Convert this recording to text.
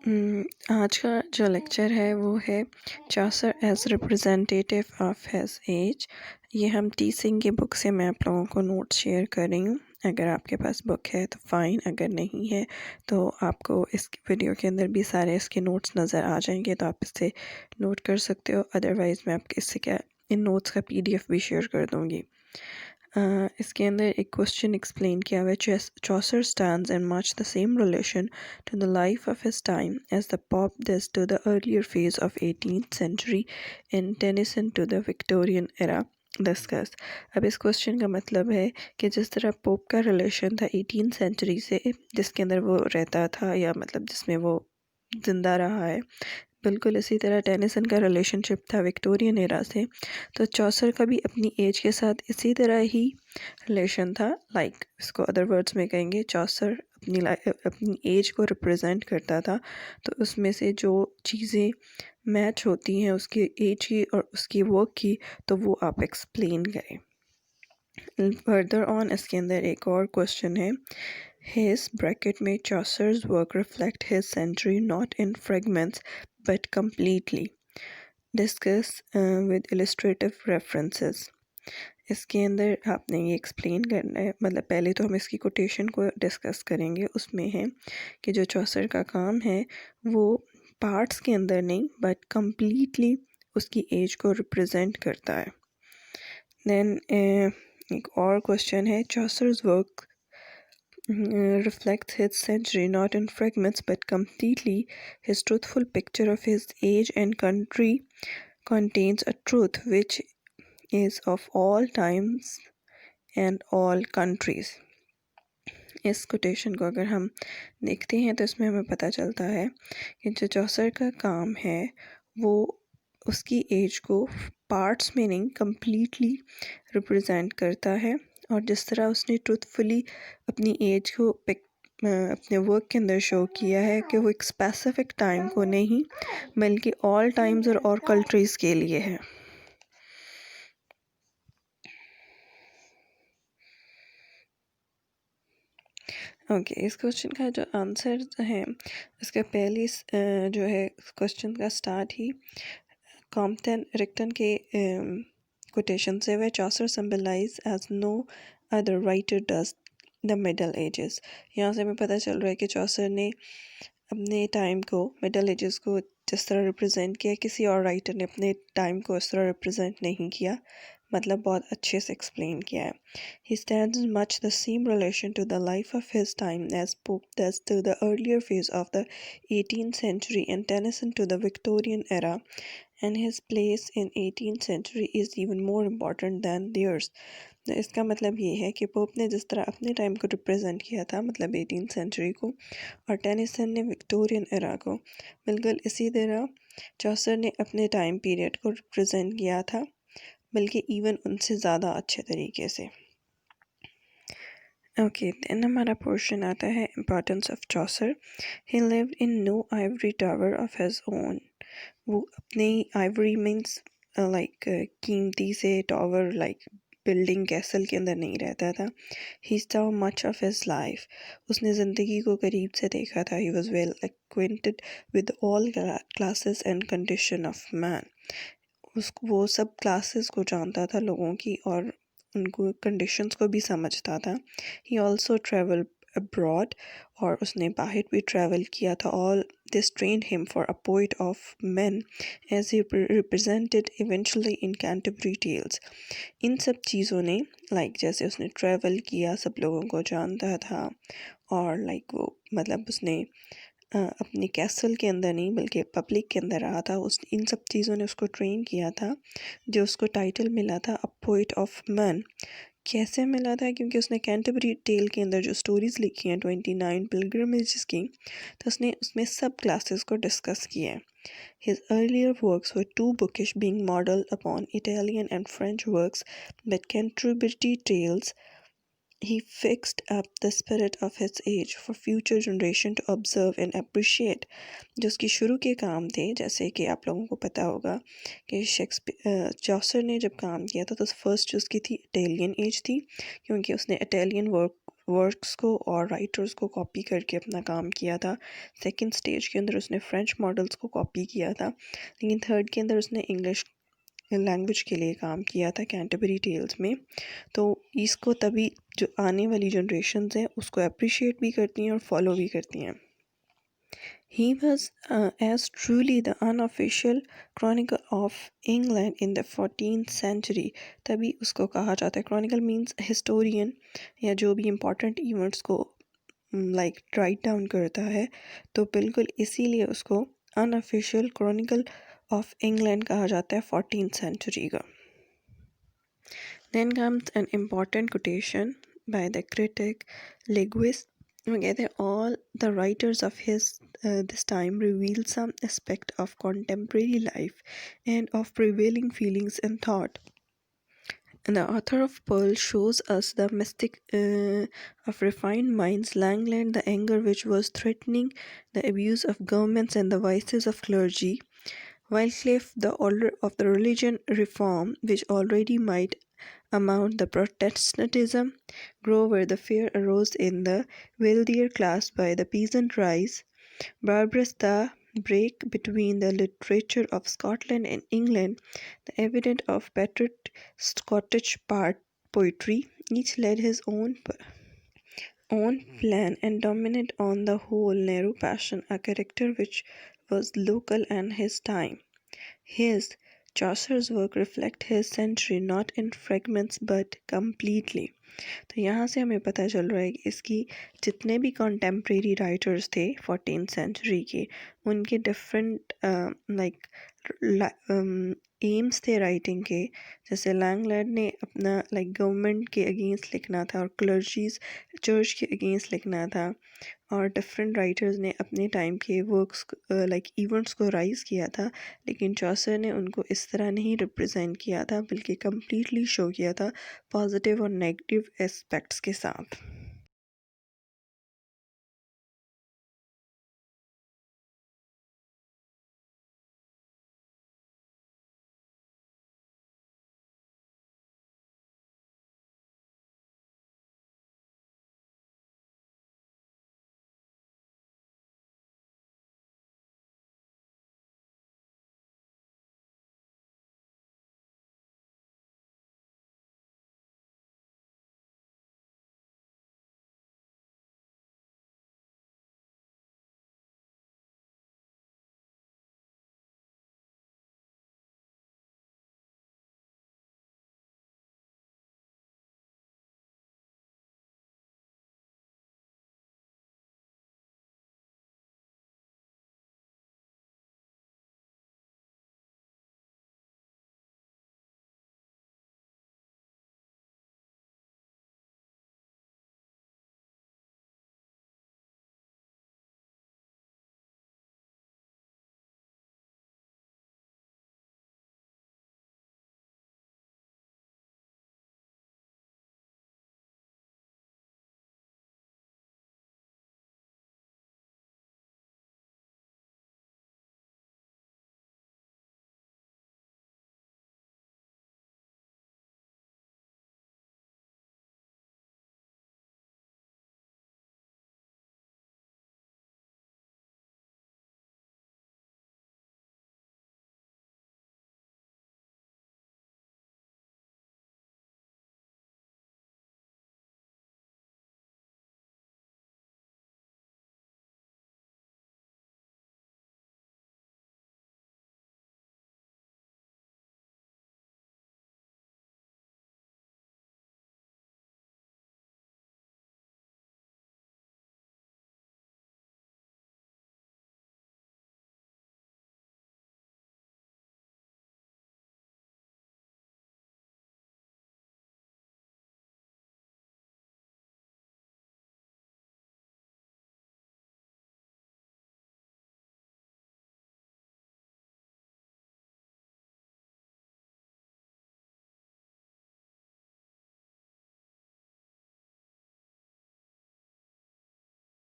आज का जो लेक्चर है वो है Chaucer as representative of his age. ये हम टी सिंह की बुक से मैं आप लोगों को नोट्स शेयर कर रही हूँ। अगर आपके पास बुक है तो फ़ाइन, अगर नहीं है तो आपको इस वीडियो के अंदर भी सारे इसके नोट्स नज़र आ जाएंगे, तो आप इससे नोट कर सकते हो। अदरवाइज़ मैं आपके इससे क्या इन नोट्स का PDF भी शेयर कर दूँगी। इसके अंदर एक क्वेश्चन एक्सप्लेन किया हुआ है। Chaucer stands in much the same relation to the life of his time as the Pope does to the earlier phase of 18th century and Tennyson to the Victorian era. Discuss. अब इस question का मतलब है कि जिस तरह pope का relation था 18th सेंचुरी से, जिसके अंदर वो रहता था या मतलब जिसमें वो ज़िंदा रहा है, बिल्कुल इसी तरह टेनिसन का रिलेशनशिप था विक्टोरियन एरा से। तो चौसर का भी अपनी एज के साथ इसी तरह ही रिलेशन था। इसको अदर वर्ड्स में कहेंगे, चौसर अपनी एज को रिप्रेजेंट करता था। तो उसमें से जो चीज़ें मैच होती हैं उसकी एज की और उसकी वर्क की, तो वो आप एक्सप्लेन करें। फर्दर ऑन इसके अंदर एक और क्वेश्चन है। His bracket में Chaucer's work reflect his century not in fragments but completely. Discuss with illustrative references. इसके अंदर आपने ये एक्सप्लेन करना है, मतलब पहले तो हम इसकी कोटेशन को डिस्कस करेंगे। उसमें है कि जो चौसर का काम है वो पार्ट्स के अंदर नहीं बट कम्प्लीटली उसकी एज को रिप्रेजेंट करता है। देन एक और क्वेश्चन है, Chaucer's work reflects his century not in fragments but completely. His truthful picture of his age and country contains a truth which is of all times and all countries. इस quotation को अगर हम देखते हैं तो इसमें हमें पता चलता है कि जो चौसर का काम है वो उसकी एज को पार्ट्स में नहीं कम्प्लीटली रिप्रेजेंट करता है, और जिस तरह उसने ट्रूथफुली अपनी एज को अपने वर्क के अंदर शो किया है कि वो एक स्पेसिफिक टाइम को नहीं बल्कि ऑल टाइम्स और कंट्रीज़ के लिए है। ओके, इस क्वेश्चन का जो आंसर है इसका पहली जो है क्वेश्चन का स्टार्ट ही कॉम्पटन रिक्टन के कोटेशन से way Chaucer symbolise as no other writer does the Middle Ages. यहाँ से हमें पता चल रहा है कि चौसर ने अपने टाइम को, मिडल एजेस को जिस तरह रिप्रेजेंट किया, किसी और राइटर ने अपने टाइम को इस तरह रिप्रेजेंट नहीं किया, मतलब बहुत अच्छे से एक्सप्लेन किया है। He stands in much the same relation to the life of his time as Pope does to the earlier phase of the 18th century and Tennyson to the Victorian era, and his place in 18th century is even more important than theirs. तो इसका मतलब ये है कि pope ने जिस तरह अपने टाइम को रिप्रेजेंट किया था, मतलब 18th सेंचुरी को, और टेनिसन ने विक्टोरियन एरा को, बिल्कुल इसी तरह चौसर ने अपने टाइम पीरियड को रिप्रेजेंट किया था, बल्कि इवन उनसे ज़्यादा अच्छे तरीके से। ओके, देन हमारा पोर्शन आता है importance of Chaucer. He lived in no ivory tower of his own. वो अपने आइवरी मीन्स कीमती से टावर बिल्डिंग कैसल के अंदर नहीं रहता था। ही saw much of his life. उसने ज़िंदगी को करीब से देखा था। He was well acquainted with all classes and condition of man. वो सब क्लासेस को जानता था लोगों की, और उनको कंडीशंस को भी समझता था। ही ऑल्सो ट्रेवल अब्रॉड, और उसने बाहर भी ट्रैवल किया था। All this trained him for a poet of man as he represented eventually in Canterbury Tales. इन सब चीज़ों ने जैसे उसने ट्रैवल किया, सब लोगों को जानता था, और वो मतलब उसने अपने कैसल के अंदर नहीं बल्कि पब्लिक के अंदर रहा था। उस इन सब चीज़ों ने उसको ट्रेन किया था, जो उसको टाइटल मिला था अ पोइट ऑफ मैन। कैसे मिला था? क्योंकि उसने कैंटरबरी टेल के अंदर जो स्टोरीज़ लिखी हैं 29 पिलग्रिमेजेस की, तो उसने उसमें सब क्लासेस को डिस्कस किया है। His earlier works were too bookish, being modeled upon Italian and French works, but Canterbury Tales he fixed up the spirit of his age for future generation to observe and appreciate. जो उसकी शुरू के काम थे, जैसे कि आप लोगों को पता होगा कि चौसर ने जब काम किया था तो फर्स्ट जो उसकी थी इटालियन एज थी, क्योंकि उसने इटालियन वर्क वर्क्स को और राइटर्स को कॉपी करके अपना काम किया था। सेकंड स्टेज के अंदर उसने फ्रेंच मॉडल्स को कॉपी किया था, लेकिन थर्ड के अंदर उसने इंग्लिश लैंग्वेज के लिए काम किया था कैंटरबरी टेल्स में। तो इसको तभी जो आने वाली जनरेशन्स हैं उसको अप्रिशिएट भी करती हैं और फॉलो भी करती हैं। He was as truly the unofficial chronicle of England in the 14th century। तभी उसको कहा जाता है, chronicle means historian या जो भी important events को लाइक राइट डाउन करता है, तो बिल्कुल इसीलिए उसको अनऑफिशियल क्रॉनिकल ऑफ इंग्लैंड कहा जाता है 14th सेंचुरी का। Then comes an important quotation by the critic linguist. Together, all the writers of his this time reveal some aspect of contemporary life and of prevailing feelings and thought. And the author of Pearl shows us the mystic of refined minds, Langland, the anger which was threatening, the abuse of governments and the vices of clergy, Wycliffe, the order of the religion reform, which already might amount the Protestantism, grow where the fear arose in the wealthier class by the peasant rise, Barbarous, the break between the literature of Scotland and England, the evidence of patriot Scottish poetry, each led his own plan and dominant on the whole narrow passion, a character which was local and his time. His Chaucer's work reflect his century not in fragments but completely। तो यहाँ से हमें पता चल रहा है कि इसकी जितने भी कॉन्टेम्प्रेरी राइटर्स थे 14th सेंचुरी के, उनके डिफरेंट लाइक एम्स थे राइटिंग के। जैसे लैंगलैंड ने अपना लाइक गवर्नमेंट के अगेंस्ट लिखना था और क्लर्जीज चर्च के अगेंस्ट लिखना था, और डिफरेंट राइटर्स ने अपने टाइम के वर्क्स लाइक इवेंट्स को राइज किया था, लेकिन चॉसर ने उनको इस तरह नहीं रिप्रेजेंट किया था, बल्कि कम्प्लीटली शो किया था पॉजिटिव और नेगेटिव एस्पेक्ट्स के साथ।